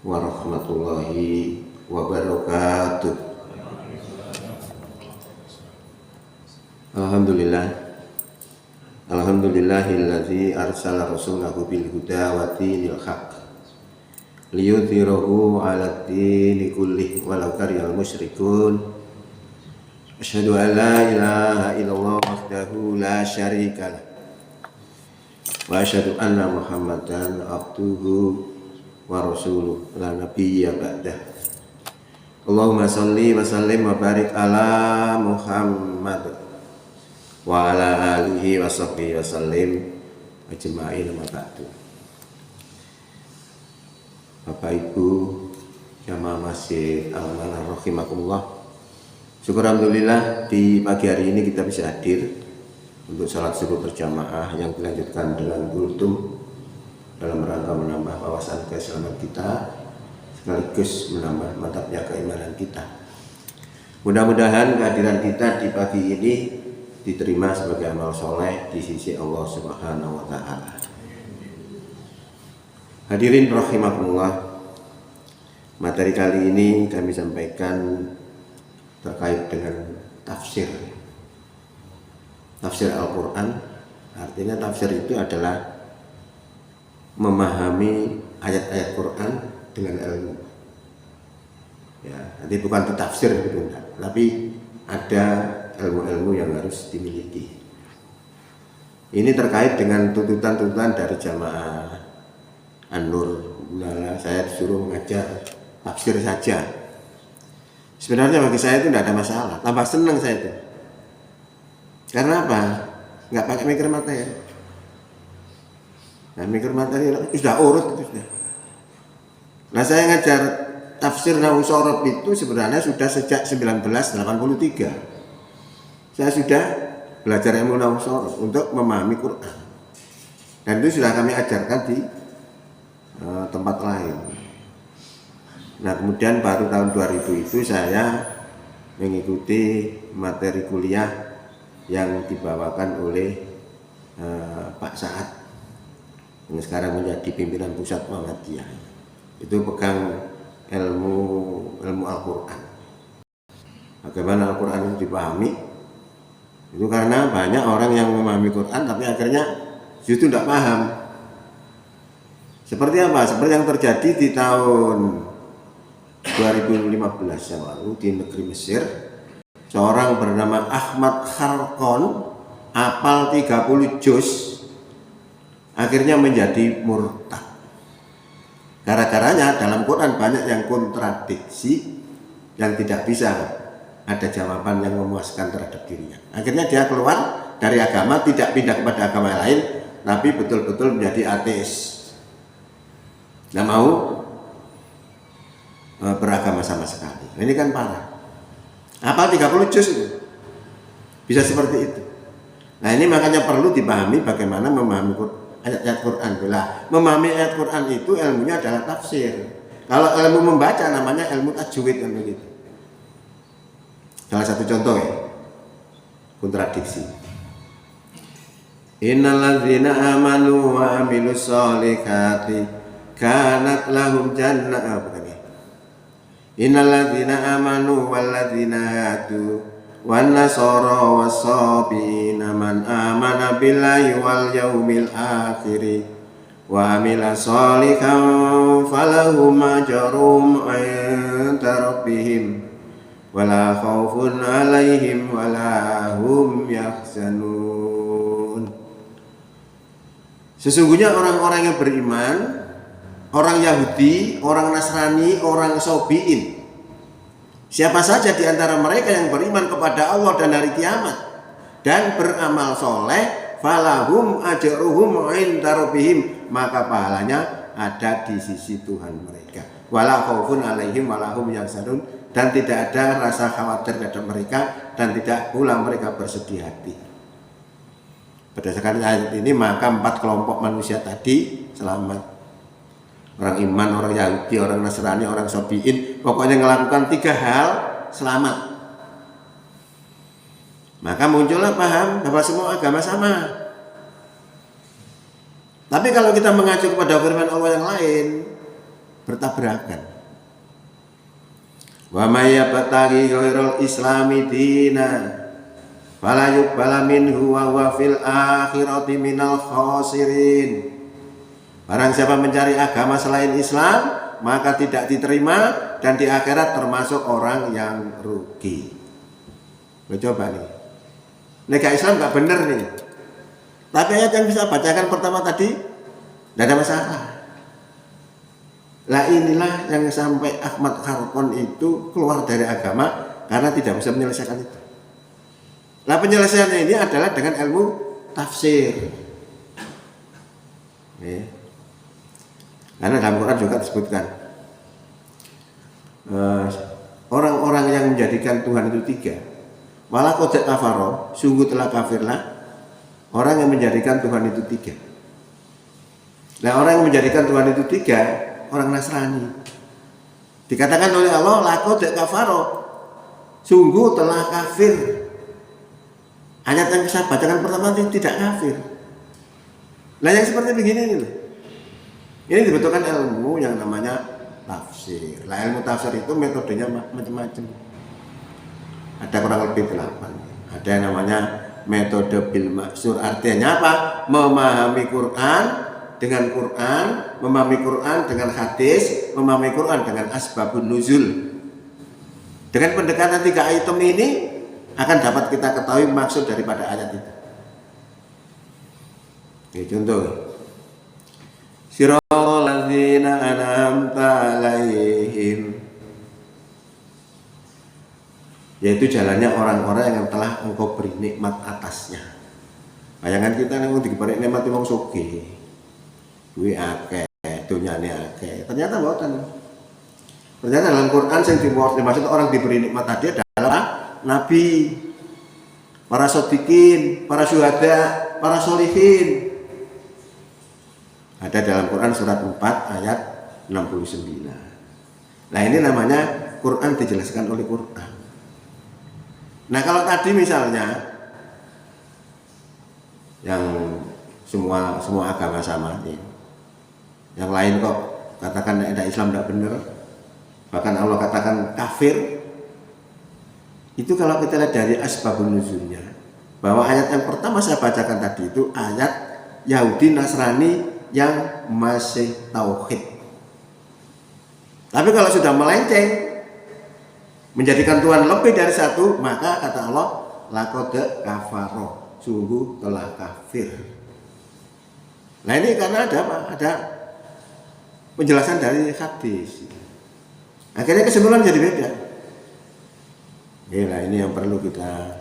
warahmatullahi wabarakatuh. Alhamdulillahillazi arsala rasulahu bil huda wa dinil haq liyudhhirahu 'alad dini kullih walau karihal musyrikun. Asyhadu an la ilaha illallah wahdahu la syarikalah wa asyhadu anna Muhammadan abduhu wa rasuluh la nabiyya ba'dah. Allahumma sholli wa sallim wa barik ala Muhammad wa ala alihi wa sahbihi wa sallim ajma'in wa ba'du. Bapak Ibu jamaah Masjid Al-Manah rahimakumullah, syukur alhamdulillah di pagi hari ini kita bisa hadir untuk salat subuh berjamaah yang dilanjutkan dengan kultum dalam rangka menambah wawasan keislaman kita sekaligus menambah mantapnya keimanan kita. Mudah-mudahan kehadiran kita di pagi ini diterima sebagai amal soleh di sisi Allah Subhanahu wa Ta'ala. Hadirin rahimakumullah, materi kali ini kami sampaikan terkait dengan tafsir Al-Quran. Artinya tafsir itu adalah memahami ayat-ayat Quran dengan ilmu. Ya, nanti bukan tafsir gitu, tapi ada ilmu-ilmu yang harus dimiliki. Ini terkait dengan tuntutan-tuntutan dari jamaah An-Nur. Saya disuruh mengajar tafsir saja. Sebenarnya bagi saya itu tidak ada masalah, tambah senang saya itu. Karena apa? Nggak pakai mikir materi. Nah, mikir materi sudah urut itu sudah. Nah, saya ngajar tafsir Nahwu Shorof itu sebenarnya sudah sejak 1983. Saya sudah belajar ilmu Nahwu Shorof untuk memahami Quran, dan itu sudah kami ajarkan di tempat lain. Nah, kemudian baru tahun 2000 itu saya mengikuti materi kuliah yang dibawakan oleh Pak Saad yang sekarang menjadi pimpinan pusat Muhammadiyah. Itu pegang ilmu Al-Quran. Bagaimana Al-Quran itu dipahami? Itu karena banyak orang yang memahami Quran tapi akhirnya justru tidak paham. Seperti apa? Seperti yang terjadi di tahun 2015 yang lalu di negeri Mesir. Seorang bernama Ahmad Kharqon hafal 30 juz, akhirnya menjadi murtad. Gara-garanya dalam Quran banyak yang kontradiksi, yang tidak bisa ada jawaban yang memuaskan terhadap dirinya. Akhirnya dia keluar dari agama, tidak pindah kepada agama lain, tapi betul-betul menjadi ateis. Tidak mau beragama sama sekali. Ini kan parah. Apa 30 juz itu? Bisa seperti itu. Nah, ini makanya perlu dipahami bagaimana memahami ayat-ayat Quran. Memahami ayat Quran itu ilmunya adalah tafsir. Kalau ilmu membaca namanya ilmu tajwid kan begitu. Salah satu contoh ya, kontradiksi. Innalladzina amanu wa amilus solihati kanat lahum jannah. Innalladzina amanu walladzina hadu wan nasara was-sabina man amana billahi wal yaumil akhir wa amila sholihan falahum ajrum 'inda rabbihim wala khaufun 'alaihim wala hum yahzanun. Sesungguhnya orang-orang yang beriman, orang Yahudi, orang Nasrani, orang Sabiin, siapa saja di antara mereka yang beriman kepada Allah dan hari kiamat dan beramal soleh, falahum ajruhum 'inda rabbihim, maka pahalanya ada di sisi Tuhan mereka. Wala khaufun 'alaihim wala hum yahzanun, dan tidak ada rasa khawatir terhadap mereka dan tidak pula mereka bersedih hati. Berdasarkan ayat ini maka 4 kelompok manusia tadi selamat. Orang iman, orang Yahudi, orang Nasrani, orang Sabiin, pokoknya melakukan 3 hal selamat. Maka muncullah paham bahwa semua agama sama. Tapi kalau kita mengacu kepada firman Allah yang lain, bertabrakan. Wa may yabtaghi ghairal islami dina fala yuqbala minhu wa huwa fil akhirati minal khasirin. Barang siapa mencari agama selain Islam, maka tidak diterima dan di akhirat termasuk orang yang rugi. Lo coba nih, nega Islam gak bener nih, tapi ayat yang bisa bacakan pertama tadi tidak ada masalah. Lah inilah yang sampai Ahmad Kharqon itu keluar dari agama karena tidak bisa menyelesaikan itu. Lah penyelesaiannya ini adalah dengan ilmu tafsir. Nih. Karena dalam Quran juga disebutkan orang-orang yang menjadikan Tuhan itu tiga. Malah qad kafaro, sungguh telah kafirlah orang yang menjadikan Tuhan itu tiga. Nah, orang yang menjadikan Tuhan itu tiga, orang Nasrani. Dikatakan oleh Allah, laqad kafaro, sungguh telah kafir. Ayat yang saya bacakan pertama itu tidak kafir. Nah, yang seperti begini ini loh. Ini dibutuhkan ilmu yang namanya tafsir. Lah ilmu tafsir itu metodenya macam-macam. Ada kurang lebih 8. Ada yang namanya metode bil maksur. Artinya apa? Memahami Quran dengan Quran, memahami Quran dengan hadis, memahami Quran dengan asbabun nuzul. Dengan pendekatan 3 item ini akan dapat kita ketahui maksud daripada ayat itu. Ini contoh. Siratal ladzina an'amta 'alaihim, yaitu jalannya orang-orang yang telah engkau beri nikmat atasnya. Bayangan kita yang diberi nikmat wong sugih, duwe akeh, dunyane akeh. Ternyata mboten. Ternyata dalam Quran yang dimaksud orang diberi nikmat tadi adalah nabi, para shodiqin, para syuhada, para sholihin. Ada dalam Quran surat 4 ayat 69. Nah, ini namanya Quran dijelaskan oleh Quran. Nah, kalau tadi misalnya yang semua agama sama nih, yang lain kok katakan ada Islam tidak benar, bahkan Allah katakan kafir, itu kalau kita lihat dari asbabun nuzulnya, bahwa ayat yang pertama saya bacakan tadi itu ayat Yahudi Nasrani yang masih tauhid. Tapi kalau sudah melenceng menjadikan Tuhan lebih dari satu, maka kata Allah laqad kafaro, sungguh telah kafir. Nah, ini karena ada apa? Ada penjelasan dari hadis. Akhirnya kesimpulan jadi beda. Nah, ini yang perlu kita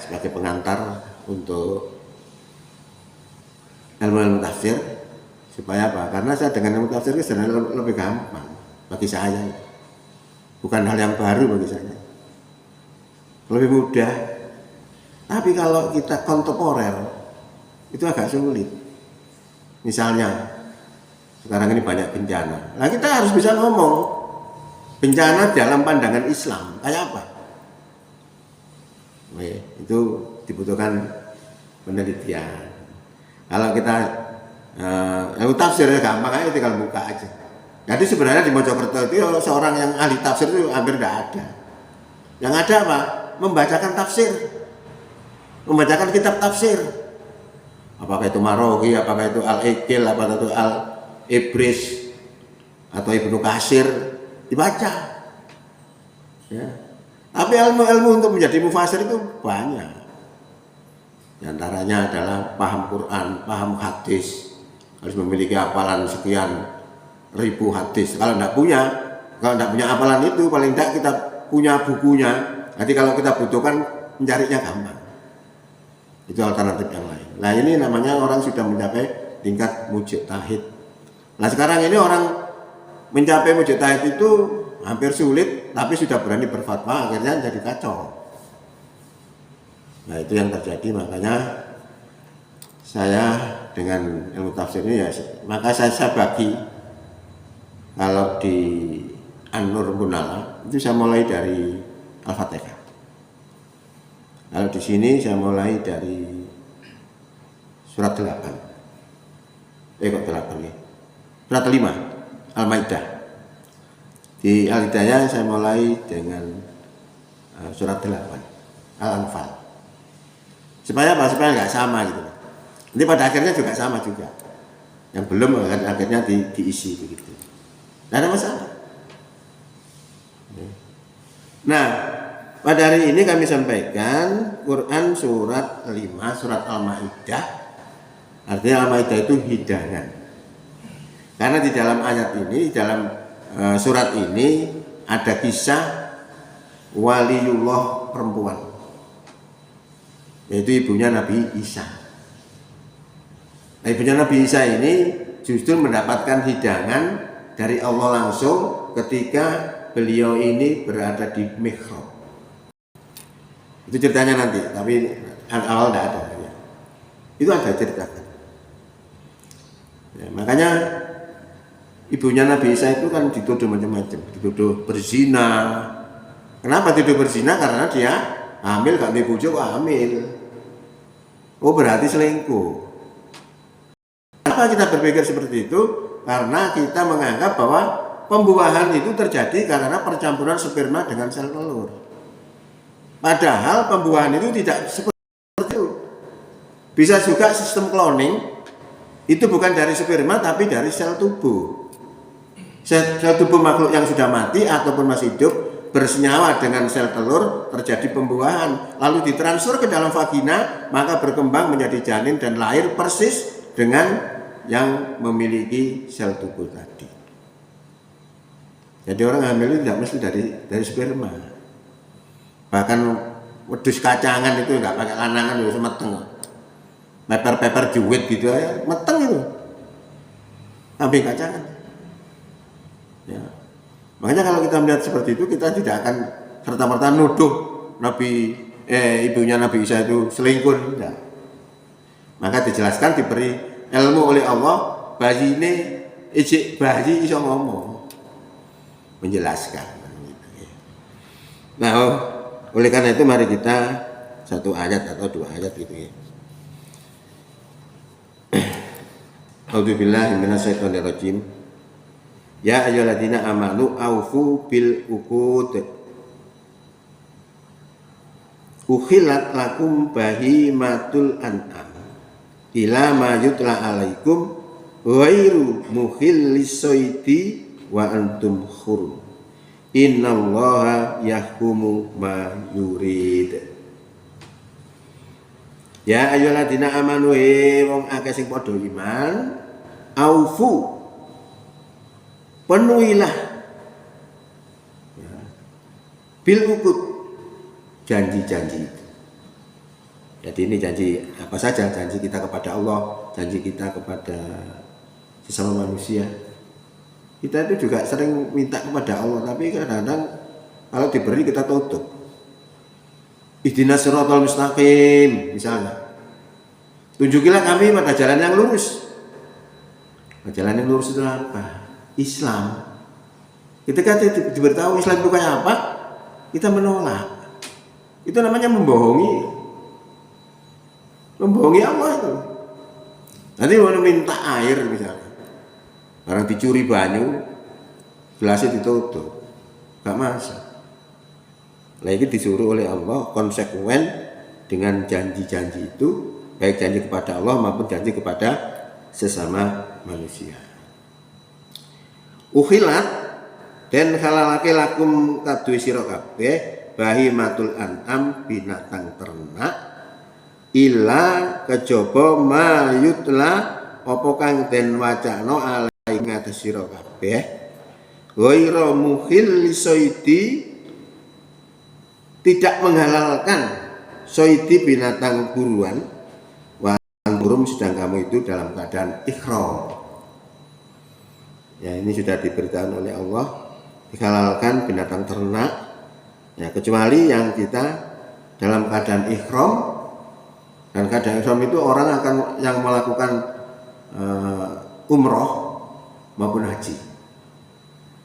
sebagai pengantar untuk ilmu tafsir, supaya apa? Karena saya dengan ilmu tafsir itu sebenarnya lebih gampang bagi saya, bukan hal yang baru bagi saya, lebih mudah. Tapi kalau kita kontemporer itu agak sulit. Misalnya sekarang ini banyak bencana, nah kita harus bisa ngomong bencana dalam pandangan Islam kayak apa. Itu dibutuhkan penelitian. Kalau kita tafsirnya gampang aja, tinggal buka aja. Jadi sebenarnya di Mojokerto itu seorang yang ahli tafsir itu hampir tidak ada. Yang ada apa? Membacakan tafsir, membacakan kitab tafsir. Apakah itu Marogi, apakah itu Al-Iqil, apakah itu Al-Ibris atau Ibnu Katsir, dibaca. Ya. Tapi ilmu-ilmu untuk menjadi mufasir itu banyak. Di antaranya adalah paham Quran, paham hadis, harus memiliki hafalan sekian ribu hadis. Kalau tidak punya hafalan itu, paling tidak kita punya bukunya. Nanti kalau kita butuhkan mencarinya gampang. Itu alternatif yang lain. Nah, ini namanya orang sudah mencapai tingkat mujtahid. Nah, sekarang ini orang mencapai mujtahid itu hampir sulit, tapi sudah berani berfatwa, akhirnya jadi kacau. Nah, itu yang terjadi. Makanya saya dengan ilmu tafsir ini ya, maka saya bagi. Kalau di An-Nur Munala itu saya mulai dari Al-Fatihah. Kalau di sini saya mulai dari surat 8. Kok 8 nih? Surat 5. Al-Maidah. Di Al-Hidayah saya mulai dengan surat 8 Al-Anfal. Supaya apa? Supaya nggak sama gitu. Nanti pada akhirnya juga sama juga. Yang belum akhirnya diisi begitu. Tidak ada masalah. Nah, pada hari ini kami sampaikan Quran surat 5, surat Al-Maidah. Artinya Al-Maidah itu hidangan. Karena di dalam ayat ini, di dalam surat ini ada kisah waliullah perempuan, yaitu ibunya Nabi Isa. Nah, ibunya Nabi Isa ini justru mendapatkan hidangan dari Allah langsung ketika beliau ini berada di mihrab. Itu ceritanya nanti, tapi awal tidak ada. Ya. Itu ada ceritakan. Ya, makanya ibunya Nabi Isa itu kan dituduh macam-macam, dituduh berzina. Kenapa dituduh berzina? Karena dia hamil, gak dibujuk kok hamil. Oh, berarti selingkuh. Kenapa kita berpikir seperti itu? Karena kita menganggap bahwa pembuahan itu terjadi karena percampuran sperma dengan sel telur. Padahal pembuahan itu tidak seperti itu. Bisa juga sistem cloning itu bukan dari sperma tapi dari sel tubuh. Sel tubuh makhluk yang sudah mati ataupun masih hidup bersenyawa dengan sel telur, terjadi pembuahan, lalu ditransfer ke dalam vagina, maka berkembang menjadi janin dan lahir persis dengan yang memiliki sel tubuh tadi. Jadi orang hamil itu tidak mesti dari sperma. Bahkan wedhus kacangan itu nggak pakai lanangan, itu meteng. Peper juwet gitu ya, meteng itu. Kambing kacangan. Ya. Makanya kalau kita melihat seperti itu, kita tidak akan serta-merta nuduh ibunya Nabi Isa itu selingkuh. Tidak. Maka dijelaskan, diberi ilmu oleh Allah, bayi iso ngomong, menjelaskan. Nah, oleh karena itu mari kita satu ayat atau dua ayat gitu ya. A'udzubillahi minasyaitonirrajim. Ya ayyuhalladzina amanu aufu bil uqud. Ukhilat lakum bahimatul an'am ila ma yutla alaikum ghairu mukhillis sayti wa antum hurum. Innallaha yahkumu ma yurid. Ya ayyuhalladzina amanu wong akeh sing padha iman, aufu penuhilah ya, bil uqud, janji-janji itu. Jadi ini janji apa saja, janji kita kepada Allah, janji kita kepada sesama manusia. Kita itu juga sering minta kepada Allah, tapi kadang-kadang kalau diberi kita tutup. Ihdinas siratal mustaqim misalnya. Tunjukilah kami pada jalan yang lurus. Nah, jalan yang lurus itu apa? Islam. Ketika diberitahu Islam itu kayak apa, kita menolak. Itu namanya membohongi. Membohongi Allah itu. Nanti mau minta air misalnya. Barang dicuri banyu, gelasnya ditutup. Gak masak. Nah, ini disuruh oleh Allah konsekuen dengan janji-janji itu, baik janji kepada Allah maupun janji kepada sesama manusia. Ukhilat dan halalake lakum kadue sira kabeh bahimatul an'am binatang ternak ila kejaba mayutla apa kang den wacana alai ngates sira kabeh ghairu mukhil lisaidi, tidak menghalalkan soidi binatang buruan, burum sedang kamu itu dalam keadaan ihram. Ya, ini sudah diberitakan oleh Allah, dihalalkan binatang ternak. Ya, kecuali yang kita dalam keadaan ihram, dan keadaan ihram itu orang akan yang melakukan umroh maupun haji.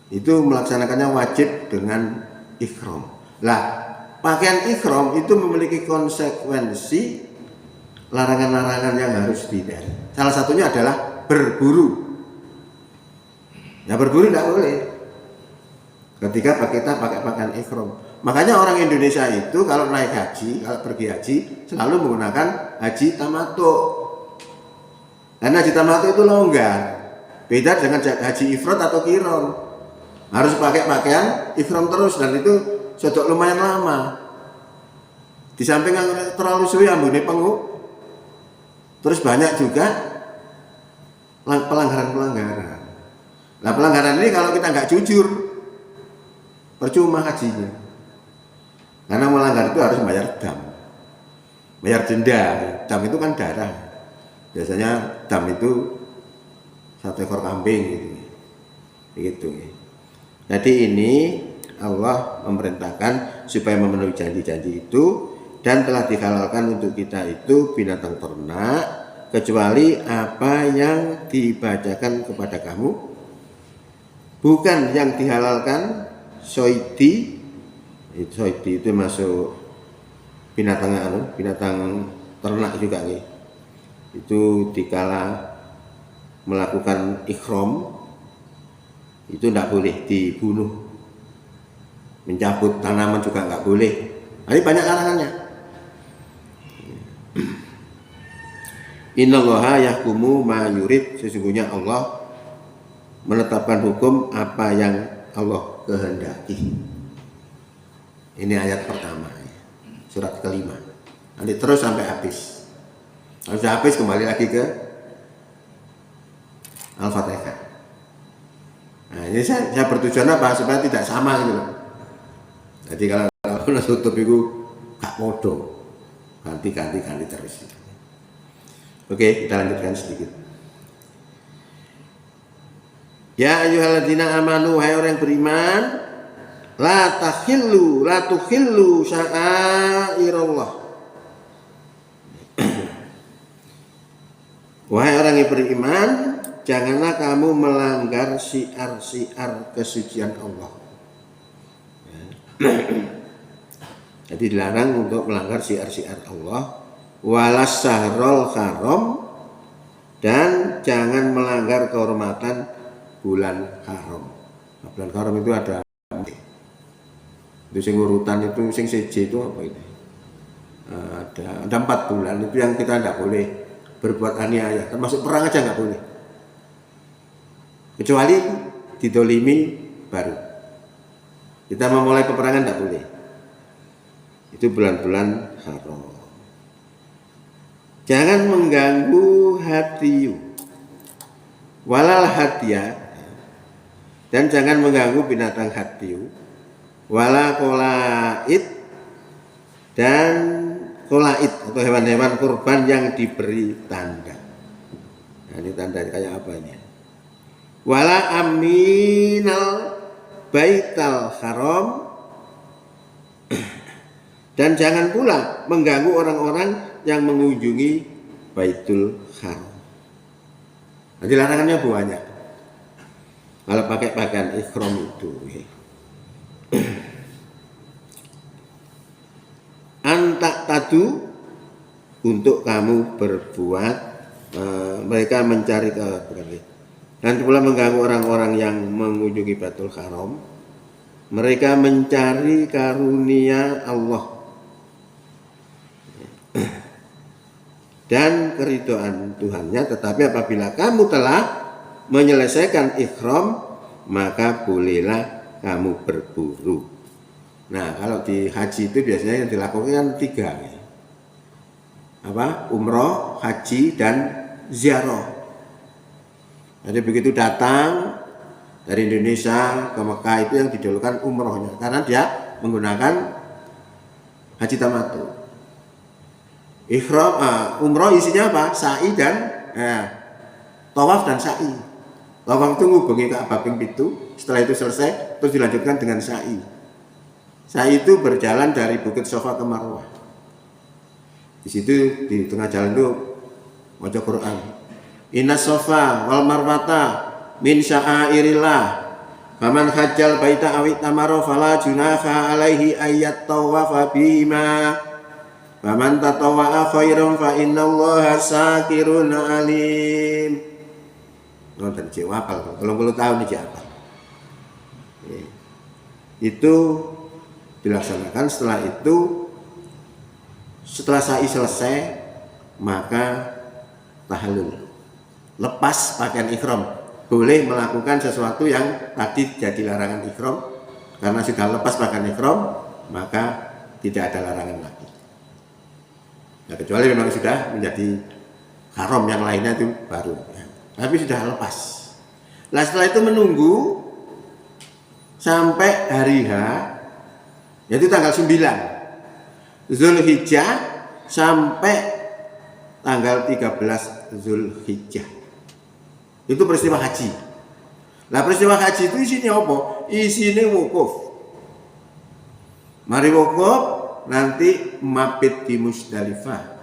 Itu melaksanakannya wajib dengan ihram. Lah, pakaian ihram itu memiliki konsekuensi larangan-larangan yang harus dihindari. Salah satunya adalah berburu. Ya berburu tidak boleh. Ketika kita pakai pakaian ihram. Makanya orang Indonesia itu kalau naik haji, kalau pergi haji selalu menggunakan haji tamattu. Karena haji tamattu itu longgar. Beda dengan haji ifrad atau qiron. Harus pakai pakaian ihram terus dan itu sudah lumayan lama. Di samping terlalu suwi ambune penguk. Terus banyak juga pelanggaran-pelanggaran. Nah pelanggaran ini kalau kita nggak jujur, percuma hajinya. Karena melanggar itu harus bayar dam, bayar denda. Dam itu kan darah. Biasanya dam itu 1 ekor kambing gitu. Begitu. Jadi ini Allah memerintahkan supaya memenuhi janji-janji itu dan telah dihalalkan untuk kita itu binatang ternak kecuali apa yang dibacakan kepada kamu, bukan yang dihalalkan. Soidi itu masuk binatang ternak juga nih. Itu dikala melakukan ikhram itu tidak boleh dibunuh, mencabut tanaman juga nggak boleh. Ini banyak larangannya. Innallaha yahkumu ma yurid, sesungguhnya Allah menetapkan hukum apa yang Allah kehendaki. Ini ayat pertama, surat kelima. Nanti terus sampai habis. Kalau sudah habis kembali lagi ke Al-Fatihah. Nah ini saya bertujuan apa? Supaya tidak sama gitu loh. Jadi kalau tutup itu gak podo, ganti terus. Oke, kita lanjutkan sedikit. Ya ayyuhalladzina amanu, hai orang yang beriman, la tukhillu sya'airallah. Wahai orang yang beriman, janganlah kamu melanggar syiar-syiar kesucian Allah. Jadi dilarang untuk melanggar syiar-syiar Allah. Walas syahrul haram, dan jangan melanggar kehormatan bulan haram. Nah, bulan haram itu ada sing urutan itu sing siji itu apa itu? Ada 4 bulan itu yang kita tidak boleh berbuat aniaya, termasuk perang aja nggak boleh. Kecuali didolimi baru. Kita memulai peperangan tidak boleh. Itu bulan-bulan haram. Jangan mengganggu hadiyu walal hadiah, dan jangan mengganggu binatang hadiyu wala kolait, dan kolait atau hewan-hewan kurban yang diberi tanda. Nah, ini tanda kayak apa ini? Wala aminal baital haram, dan jangan pula mengganggu orang-orang yang mengunjungi Baitul Haram. Nanti larangannya banyak. Kalau pakai pakaian ihram itu. Antak tadu, untuk kamu berbuat, mereka mencari dan pula mengganggu orang-orang yang mengunjungi Baitul Haram. Mereka mencari karunia Allah dan keridhaan Tuhannya, tetapi apabila kamu telah menyelesaikan ihram, maka bolehlah kamu berburu. Nah, kalau di haji itu biasanya yang dilakukan 3, apa? Umroh, haji, dan ziarah. Jadi begitu datang dari Indonesia ke Mekah itu yang didahulukan umrohnya, karena dia menggunakan haji tamattu. Ihram, umroh isinya apa? Sa'i dan tawaf dan sa'i. Tawaf itu ngubungi Ka'bah ping 7, setelah itu selesai terus dilanjutkan dengan sa'i. Sa'i itu berjalan dari Bukit Safa ke Marwah. Di situ di tengah jalan itu baca Quran. Inna Safa wal Marwata min sya'airillah. Faman hajjal baita awit tamaro fala junaha alaihi ayyat tawafa bima. Faman tatawwa'a khairan fa innallaha syakirun alim. nonton cek apal 30 tahun iki apal. Itu dilaksanakan. Setelah sa'i selesai maka tahallul, lepas pakaian ihram, boleh melakukan sesuatu yang tadi jadi larangan ihram. Karena sudah lepas pakaian ihram maka tidak ada larangan lagi. Nah, kecuali memang sudah menjadi haram, yang lainnya itu baru ya. Tapi sudah lepas. Nah setelah itu menunggu sampai hari H, yaitu tanggal 9 Zulhijjah sampai tanggal 13 Zulhijjah. Itu peristiwa haji. Nah peristiwa haji itu isinya apa? Isinya wukuf. Mari wukuf, nanti mabit di Musdalifah.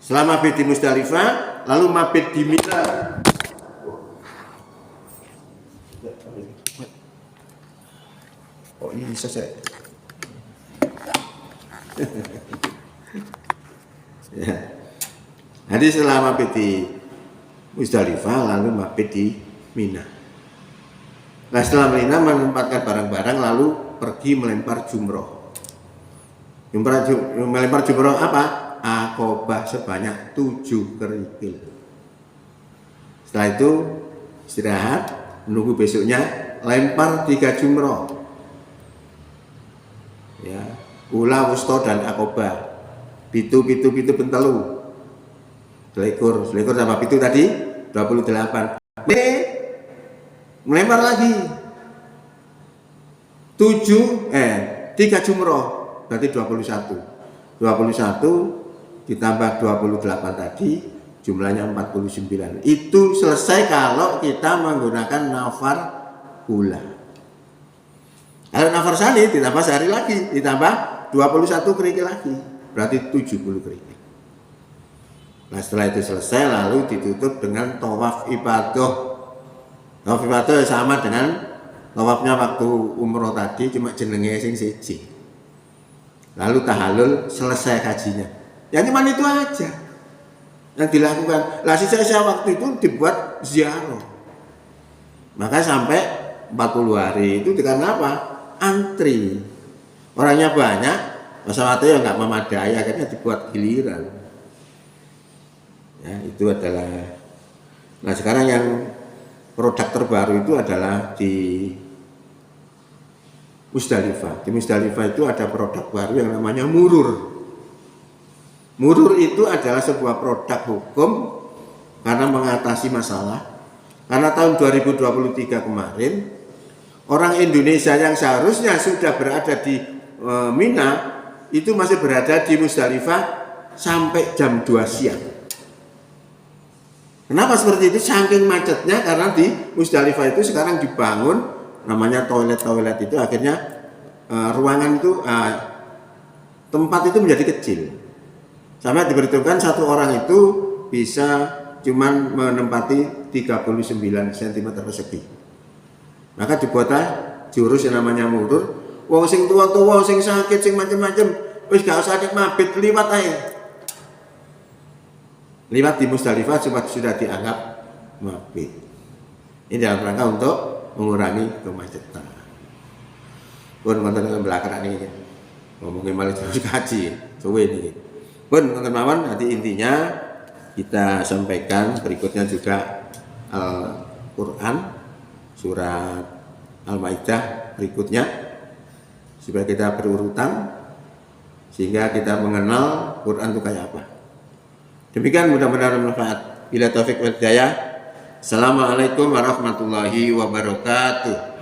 Setelah mabit di Musdalifah, lalu mabit di Mina. Oh ini bisa saya. Ya. Jadi setelah mabit di Musdalifah, lalu mabit di Mina. Nah setelah Mina menempatkan barang-barang, lalu pergi melempar jumroh. Melempar jumroh apa? Aqobah sebanyak 7 kerikil. Setelah itu istirahat, menunggu besoknya lempar 3 jumroh. Ya, ula, wusto dan Aqobah. Pitu pentelu. Selikur sama pitu tadi 28. Melempar lagi 3 jumroh, berarti 21 ditambah 28 tadi jumlahnya 49. Itu selesai kalau kita menggunakan nafar ula. Kalau nafar sani ditambah sehari lagi, ditambah 21 kerikil lagi, berarti 70 kerikil. Nah setelah itu selesai, lalu ditutup dengan tawaf ibadah. Tawaf ibadah sama dengan tawafnya waktu umroh tadi, cuma jenenge sing siji. Lalu tahallul, selesai hajinya. Yang cuma itu aja yang dilakukan. Lah sisa-sisa waktu itu dibuat ziarah. Maka sampai 40 hari itu karena apa? Antri. Orangnya banyak, pesawatnya nggak memadai, akhirnya dibuat giliran. Ya, itu adalah. Nah sekarang yang produk terbaru itu adalah di Musdalifah. Di Musdalifah itu ada produk baru yang namanya murur. Murur itu adalah sebuah produk hukum karena mengatasi masalah. Karena tahun 2023 kemarin, orang Indonesia yang seharusnya sudah berada di Mina itu masih berada di Musdalifah sampai jam 2 siang. Kenapa seperti itu? Saking macetnya, karena di Musdalifah itu sekarang dibangun namanya toilet itu, akhirnya ruangan itu tempat itu menjadi kecil. Sampai diperhitungkan satu orang itu bisa cuman menempati 39 cm persegi. Maka dibuatlah jurus yang namanya murur. Wong sing tua-tua, sing sakit, sing macam-macam, wis gak usah mabit, liwat aja. Liwat di Musdalifah sudah dianggap mabit. Ini dalam rangka untuk mengurangi kemacetan. Pun konten belakang ini ngomongin malah terus kaji, suwe ini. Pun konten mawon, nanti intinya kita sampaikan berikutnya juga Al-Quran surat Al-Maidah berikutnya, supaya kita berurutan sehingga kita mengenal Quran itu kayak apa. Demikian, mudah-mudahan bermanfaat. Bila taufik wal hidayah. Assalamualaikum warahmatullahi wabarakatuh.